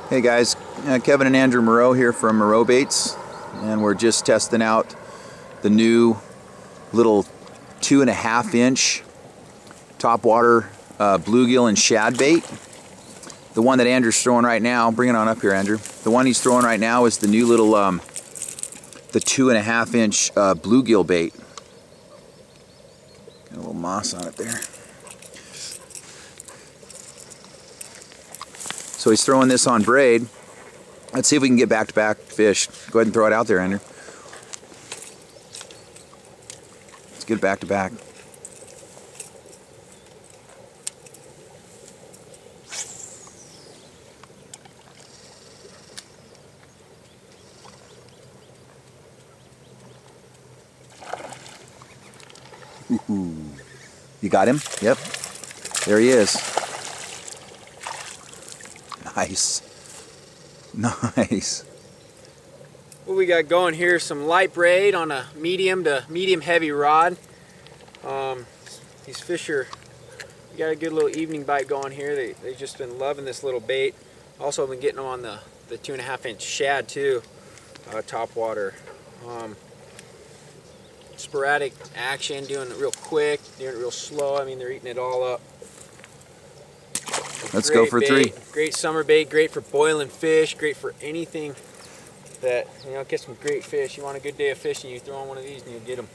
Hey guys, Kevin and Andrew Moreau here from Moreau Baits, and we're just testing out the new little 2.5 inch topwater bluegill and shad bait. The one that Andrew's throwing right now, bring it on up here, Andrew. The one he's throwing right now is the new little the 2.5 inch bluegill bait. Got a little moss on it there. So he's throwing this on braid. Let's see if we can get back-to-back fish. Go ahead and throw it out there, Andrew. Let's get it back-to-back. Ooh. You got him? Yep. There he is. Nice. Nice. What we got going here is some light braid on a medium to medium heavy rod. These fish are, we got a good little evening bite going here. They've just been loving this little bait. Also been getting them on the 2.5 inch shad too, topwater. Sporadic action, doing it real quick, doing it real slow. I mean, they're eating it all up. Let's go for bait, 3. Great summer bait, great for boiling fish, great for anything that, you know, get some great fish. You want a good day of fishing, you throw on one of these and you'll get them.